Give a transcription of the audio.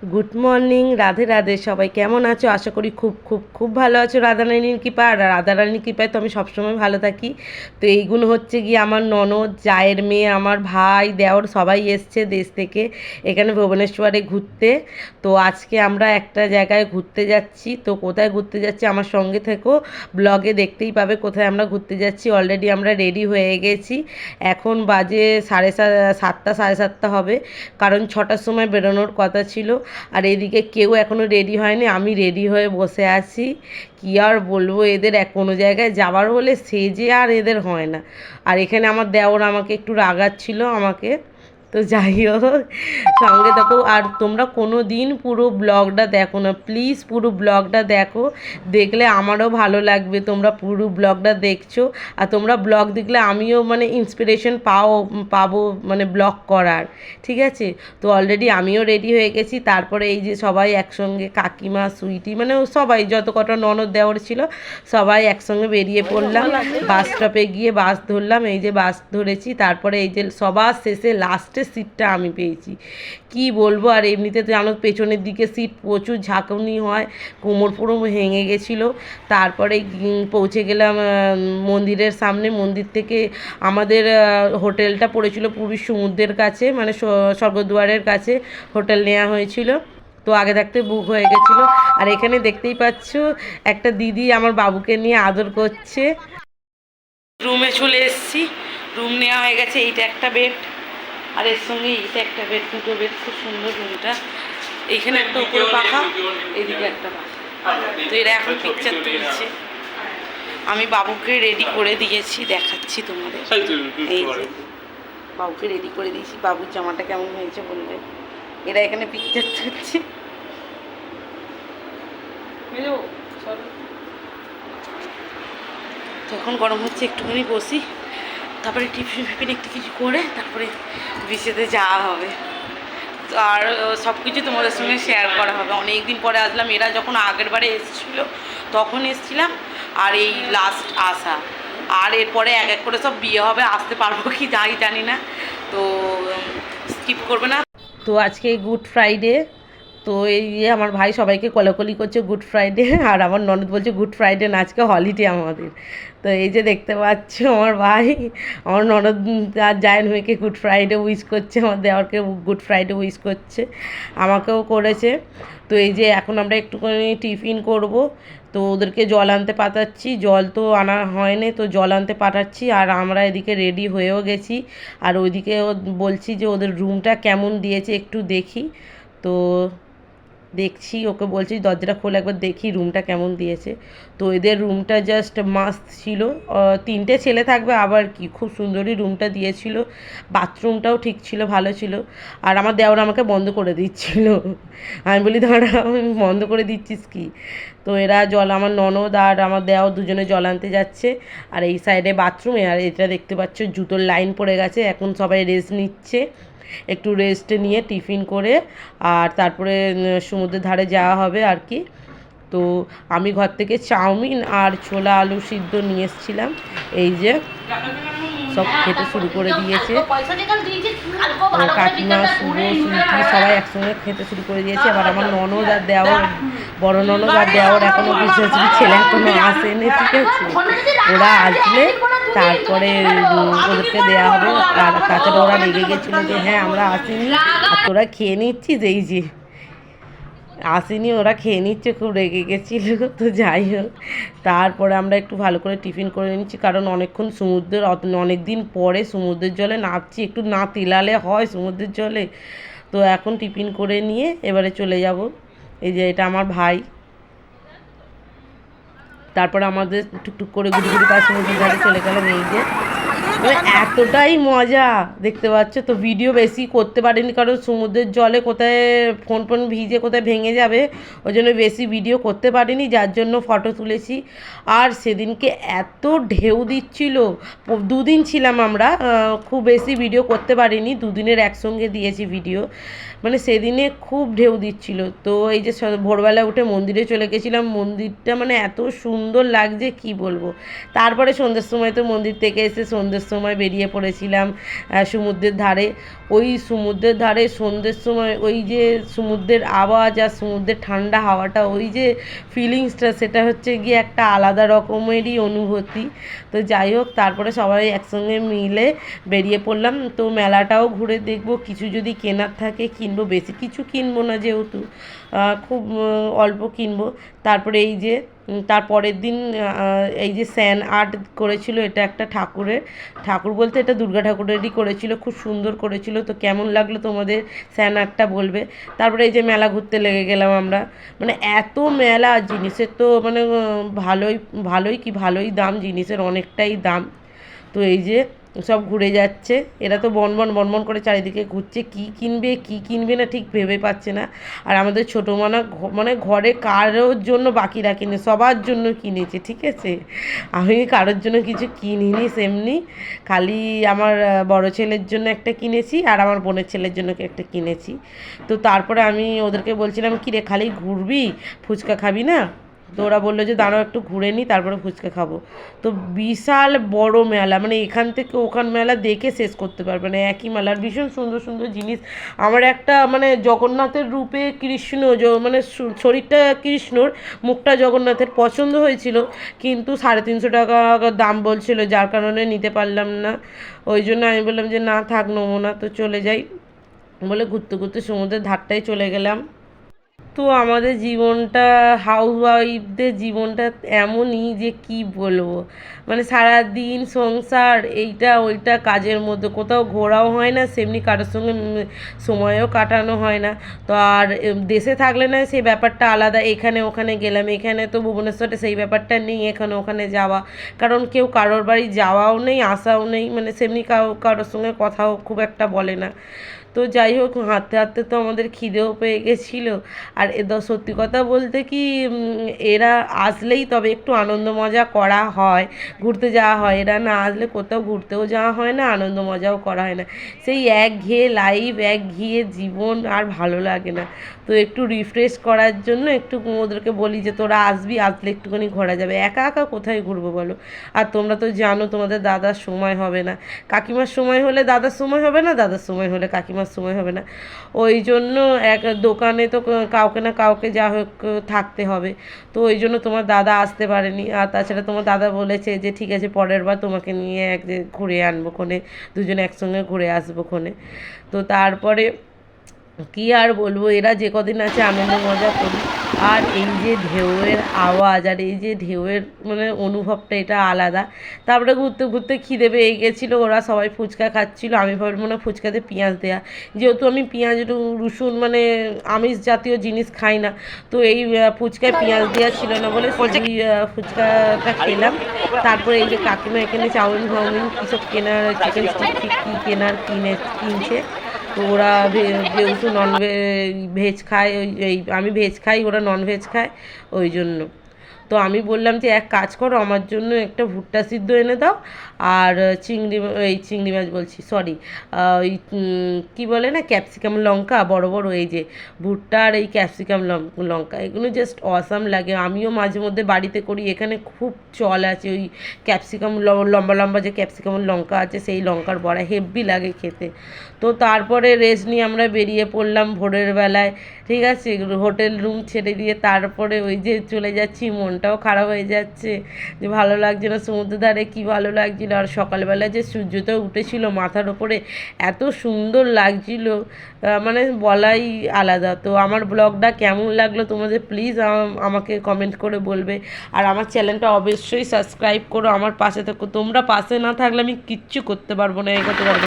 Good morning, Radhe Radhe. সবাই কেমন আছো? আশা করি খুব খুব খুব ভালো আছো রাধারানীর কৃপা। আর রাধারানীর কৃপায় তো আমি সবসময় ভালো থাকি। তো এইগুলো হচ্ছে গিয়ে আমার ননদ, জায়ের মেয়ে, আমার ভাই, দেওর সবাই এসছে দেশ থেকে এখানে ভুবনেশ্বরে ঘুরতে। তো আজকে আমরা একটা জায়গায় ঘুরতে যাচ্ছি। তো কোথায় ঘুরতে যাচ্ছি আমার সঙ্গে থেকো, ব্লগে দেখতেই পাবে কোথায় আমরা ঘুরতে যাচ্ছি। অলরেডি আমরা রেডি হয়ে গেছি। এখন বাজে সাতটা, 7:30 হবে, কারণ 6টার সময় বেরোনোর কথা ছিল। আর এদিকে কেউ এখনও রেডি হয়নি, আমি রেডি হয়ে বসে আছি। কী আর বলবো, এদের কোনো জায়গায় যাবার হলে সেজে আর এদের হয় না। আর এখানে আমার দেওর আমাকে একটু রাগাচ্ছিল আমাকে। তো যাই হোক, সঙ্গে থাকো। আর তোমরা কোনো দিন পুরো ব্লগটা দেখো না প্লিজ, পুরো ব্লগটা দেখো, দেখলে আমারও ভালো লাগবে। তোমরা পুরো ব্লগটা দেখছো, আর তোমরা ব্লগ দেখলে আমিও মানে ইন্সপিরেশন পাবো মানে ব্লগ করার। ঠিক আছে? তো অলরেডি আমিও রেডি হয়ে গেছি। তারপরে এই যে সবাই একসঙ্গে, কাকিমা, সুইটি, মানে সবাই যত কটা ননদ দেওর ছিল সবাই একসঙ্গে বেরিয়ে পড়লাম। বাস স্টপে গিয়ে বাস ধরলাম। এই যে বাস ধরেছি। তারপরে এই যে সবার শেষে লাস্টের সিটটা আমি পেয়েছি। কি বলবো, আর এমনিতে তো জানো পেছনের দিকে সিট প্রচুর ঝাঁকুনি হয়, কোমর পুরো ভেঙে গেছিলো। তারপরে পৌঁছে গেলাম মন্দিরের সামনে। মন্দির থেকে আমাদের হোটেলটা পড়েছিল পুরী সমুদ্রের কাছে, মানে স্বর্গদ্বারের কাছে হোটেল নেওয়া হয়েছিল। তো আগে থাকতে বুক হয়ে গেছিলো। আর এখানে দেখতেই পাচ্ছ একটা দিদি আমার বাবুকে নিয়ে আদর করছে। রুমে চলে এসেছি, রুম নেওয়া হয়ে গেছে। এইটা একটা বেড, আর এর সঙ্গে এইটা একটা বেড, দুটো বেড। খুব সুন্দর রুমটা। এইখানে একটা উপরে পাখা, এদিকে একটা পাখা। তো এরা এখন পিকচার তুলছে। আমি বাবুকে রেডি করে দিয়েছি, দেখাচ্ছি তোমাদের। এই যে বাবুকে রেডি করে দিয়েছি, বাবুর জামাটা কেমন হয়েছে বলবে। এরা এখানে পিকচার তুলছে। তখন গরম হচ্ছে, একটুখানি বসি, তারপরে টিফিন ফিফিন একটু কিছু করে তারপরে বিচেতে যাওয়া হবে। তো আর সব কিছু তোমাদের সঙ্গে শেয়ার করা হবে। অনেক দিন পরে আসলাম। এরা যখন আগের বারে এসেছিলো তখন এসেছিলাম, আর এই লাস্ট আসা। আর এরপরে এক এক করে সব বিয়ে হবে, আসতে পারবো কি যাই জানি না। তো স্কিপ করবে না। তো আজকে গুড ফ্রাইডে। তো এই যে আমার ভাই সবাইকে কোলাকুলি করছে গুড ফ্রাইডে, আর আমার ননদ বলছে গুড ফ্রাইডে না, আজকে হলিডে আমাদের। তো এই যে দেখতে পাচ্ছ আমার ভাই, আমার ননদ আর জায়ের মেয়েকে গুড ফ্রাইডে উইশ করছে, আমার দেওরকে গুড ফ্রাইডে উইশ করছে, আমাকেও করেছে। তো এই যে এখন আমরা একটুখানি টিফিন করব। তো ওদেরকে জল আনতে পাঠাচ্ছি, জল তো আনা হয়নি, তো জল আনতে পাঠাচ্ছি। আর আমরা এদিকে রেডি হয়েও গেছি। আর ওইদিকে বলছি যে ওদের রুমটা কেমন দিয়েছে একটু দেখি। তো দেখছি, ওকে বলছি দরজাটা খোলে একবার দেখি রুমটা কেমন দিয়েছে। তো এদের রুমটা জাস্ট মাস্ত ছিল। 3টে ছেলে থাকবে আবার কি, খুব সুন্দরই রুমটা দিয়েছিল। বাথরুমটাও ঠিক ছিল, ভালো ছিল। আর আমার দেওর আমাকে বন্ধ করে দিচ্ছিল। আমি বলি দাঁড়া, আমি বন্ধ করে দিচ্ছিস কি। তো এরা আমার ননদ আর আমার দেওর দুজনে জল আনতে যাচ্ছে। আর এই সাইডে বাথরুমে, আর এটা দেখতে পাচ্ছ জুতোর লাইন পড়ে গেছে। এখন সবাই রেস্ট নিচ্ছে, একটু রেস্ট নিয়ে টিফিন করে আর তারপরে সমুদ্রের ধারে যাওয়া হবে আর কি। তো আমি ঘর থেকে চাউমিন আর ছোলা আলু সিদ্ধ নিয়ে এসেছিলাম। এই যে সব খেতে শুরু করে দিয়েছে। কাকিমা, শুভ, সুইটি সবাই একসঙ্গে খেতে শুরু করে দিয়েছে। এবার আমার ননদ আর দেওর, বড় ননদ আর দেওর এখনও বিশেষ ছেলে এখনও আসেনি। ঠিক আছে, ওরা আসলে তারপরে ওদেরকে দেওয়া হবে। আর তাছাড়া ওরা লেগে গেছিলো যে হ্যাঁ আমরা আসিনি আর তোরা খেয়ে নিচ্ছিস। এই যে আসেনি, ওরা খেয়ে নিচ্ছে, খুব রেগে গেছিলো। তো যাই হোক, তারপরে আমরা একটু ভালো করে টিফিন করে নিচ্ছি, কারণ অনেকক্ষণ সমুদ্রের, অনেক দিন পরে সমুদ্রের জলে নামছি, একটু না তেলালে হয় সমুদ্রের জলে। তো এখন টিফিন করে নিয়ে এবারে চলে যাব। এই যে এটা আমার ভাই। তারপরে আমাদের টুকটুক করে ঘুরে ঘুরে পাশে সমুদ্রের ধারে চলে গেলাম। এই যে এতটাই মজা দেখতে পাচ্ছ। তো ভিডিও বেশি করতে পারিনি, কারণ সমুদ্রের জলে কোথায় ফোন ভিজে কোথায় ভেঙে যাবে, ওই জন্য বেশি ভিডিও করতে পারিনি, যার জন্য ফটো তুলেছি। আর সেদিনকে এত ঢেউ দিচ্ছিল, 2 দিন ছিলাম আমরা, খুব বেশি ভিডিও করতে পারিনি, 2 দিনের একসঙ্গে দিয়েছি ভিডিও। মানে সেদিনে খুব ঢেউ দিচ্ছিল। তো এই যে ভোরবেলা উঠে মন্দিরে চলে গেছিলাম। মন্দিরটা মানে এত সুন্দর লাগছে কি বলবো। তারপরে সন্ধ্যের সময় তো মন্দির থেকে এসে সন্ধ্যের সময় বেরিয়ে পড়েছিলাম সমুদ্রের ধারে। ওই সমুদ্রের ধারে সন্ধ্যের সময় ওই যে সমুদ্রের আওয়াজ আর সমুদ্রের ঠান্ডা হাওয়াটা, ওই যে ফিলিংসটা, সেটা হচ্ছে গিয়ে একটা আলাদা রকমেরই অনুভূতি। তো যাই হোক, তারপরে সবাই একসঙ্গে মিলে বেরিয়ে পড়লাম। তো মেলাটাও ঘুরে দেখবো, কিছু যদি কেনার থাকে কিনবো, বেশি কিছু কিনবো না যেহেতু, খুব অল্প কিনবো। তারপরে এই যে তারপরের দিন এই যে স্যান আর্ট করেছিল, এটা একটা ঠাকুর বলতে এটা দুর্গা ঠাকুরেরই করেছিল, খুব সুন্দর করেছিল। তো কেমন লাগলো তোমাদের স্যান আর্টটা বলবে। তারপরে এই যে মেলা ঘুরতে লেগে গেলাম আমরা, মানে এত মেলা জিনিসের তো মানে ভালোই দাম, জিনিসের অনেকটাই দাম। তো এই যে সব ঘুরে যাচ্ছে, এরা তো বনবন করে চারিদিকে ঘুরছে, কি কিনবে না ঠিক ভেবে পাচ্ছে না। আর আমাদের ছোটো মানে ঘরে কারোর জন্য বাকি রাখিনি, সবার জন্য কিনেছে, ঠিক আছে। আমি কারোর জন্য কিছু কিনিনি সেমনি, খালি আমার বড় ছেলের জন্য একটা কিনেছি আর আমার বোনের ছেলের জন্য একটা কিনেছি। তো তারপরে আমি ওদেরকে বলছিলাম, কি রে খালি ঘুরবি, ফুচকা খাবি না? তো ওরা বললো যে দাঁড়াও একটু ঘুরে নিই, তারপরে ফুচকা খাবো। তো বিশাল বড় মেলা, মানে এখান থেকে ওখান মেলা দেখে শেষ করতে পারবে না, একই মেলার ভীষণ সুন্দর সুন্দর জিনিস। আমার একটা মানে জগন্নাথের রূপে কৃষ্ণ, মানে শরীরটা কৃষ্ণর, মুখটা জগন্নাথের পছন্দ হয়েছিল, কিন্তু 350 টাকা দাম বলছিল, যার কারণে নিতে পারলাম না। ওই জন্য আমি বললাম যে না থাক, নেবো না, তো চলে যাই বলে ঘুরতে ঘুরতে সমুদ্রের ধারটায় চলে গেলাম। তো আমাদের জীবনটা, হাউসওয়াইফদের জীবনটা এমনই যে কি বলবো, মানে সারাদিন সংসার এইটা ওইটা কাজের মধ্যে, কোথাও ঘোরাও হয় না, সেমনি কারোর সঙ্গে সময়ও কাটানো হয় না। তো আর দেশে থাকলে না সেই ব্যাপারটা আলাদা, এখানে ওখানে গেলাম, এখানে তো ভুবনেশ্বরে সেই ব্যাপারটা নেই, এখানে ওখানে যাওয়া, কারণ কেউ কারোর বাড়ি যাওয়াও নেই, আসাও নেই, মানে সেমনি কারোর সঙ্গে কথাও খুব একটা বলে না। তো যাই হোক, হাঁটতে হাঁটতে তো আমাদের খিদেও পেয়ে গেছিলো। আর সত্যি কথা বলতে কি, এরা আসলেই তবে একটু আনন্দ মজা করা হয়, ঘুরতে যাওয়া হয়, এরা না আসলে কোথাও ঘুরতেও যাওয়া হয় না, আনন্দ মজাও করা হয় না। সেই একঘেয়ে লাইফ, একঘেয়ে জীবন আর ভালো লাগে না। তো একটু রিফ্রেশ করার জন্য একটু ওদেরকে বলি যে তোরা আসবি, আসলে একটুখানি ঘোরা যাবে, একা একা কোথায় ঘুরবো বলো। আর তোমরা তো জানো তোমাদের দাদার সময় হবে না, কাকিমার সময় হলে দাদার সময় হবে না, দাদার সময় হলে কাকিমার সময় হবে না। ওই জন্য এক দোকানে তো কাউকে না কাউকে যা হোক থাকতে হবে। তো ওই জন্য তোমার দাদা আসতে পারেনি। আর তাছাড়া তোমার দাদা বলেছে যে ঠিক আছে পরের বার তোমাকে নিয়ে ঘুরে আনবো ক্ষণে, দুজনে একসঙ্গে ঘুরে আসবো ক্ষণে। তো তারপরে কি আর বলবো, এরা যে কদিন আছে আনন্দ মজা করি। আর এই যে ঢেউয়ের আওয়াজ আর এই যে ঢেউয়ের মানে অনুভবটা, এটা আলাদা। তারপরে ঘুরতে ঘুরতে খিদে পেয়ে গেছিলো, ওরা সবাই ফুচকা খাচ্ছিলো, আমি ভাবলাম মনে ফুচকাতে পেঁয়াজ দেয়া, যেহেতু আমি পেঁয়াজ রসুন মানে আমিষ জাতীয় জিনিস খাই না, তো এই ফুচকায় পেঁয়াজ দেওয়া ছিল না বলে ফুচকাটা খেলাম। তারপরে এই যে কাকিমা এখানে চাউমিন ফাউমিন কী সব কেনার, চিকেন স্টিক কী কিনছে। তো ওরা যেহেতু ভেজ খায়, আমি ভেজ খাই, ওরা ননভেজ খায়, ওই জন্য। তো আমি বললাম যে এক কাজ করো, আমার জন্য একটা ভুট্টা সিদ্ধ এনে দাও, আর চিংড়ি মাছ বলছি, সরি, ওই কী বলে না, ক্যাপসিকাম লঙ্কা বড় বড়, এই যে ভুট্টা আর এই ক্যাপসিকাম লঙ্কা, এগুলো জাস্ট অসাম লাগে। আমিও মাঝে মধ্যে বাড়িতে করি, এখানে খুব চল আছে ওই ক্যাপসিকাম লম্বা লম্বা যে ক্যাপসিকাম লঙ্কা আছে, সেই লঙ্কার বড়া হেভি লাগে খেতে। তো তারপরে রেস্ট নিয়ে আমরা বেরিয়ে পড়লাম ভোরের বেলায়, ঠিক আছে, হোটেল রুম ছেড়ে দিয়ে তারপরে ওই যে চলে যাচ্ছি, মনটাও খারাপ হয়ে যাচ্ছে যে ভালো লাগছে না, সমুদ্রের ধারে কী ভালো লাগছিলো। আর সকালবেলা যে সূর্যটা উঠেছিল মাথার ওপরে, এত সুন্দর লাগছিল, মানে বলাই আলাদা। তো আমার ব্লগটা কেমন লাগলো তোমাদের প্লিজ আমাকে কমেন্ট করে বলবে। আর আমার চ্যানেলটা অবশ্যই সাবস্ক্রাইব করো, আমার পাশে থাকো, তোমরা পাশে না থাকলে আমি কিচ্ছু করতে পারবো না, এগোতে পারবো না।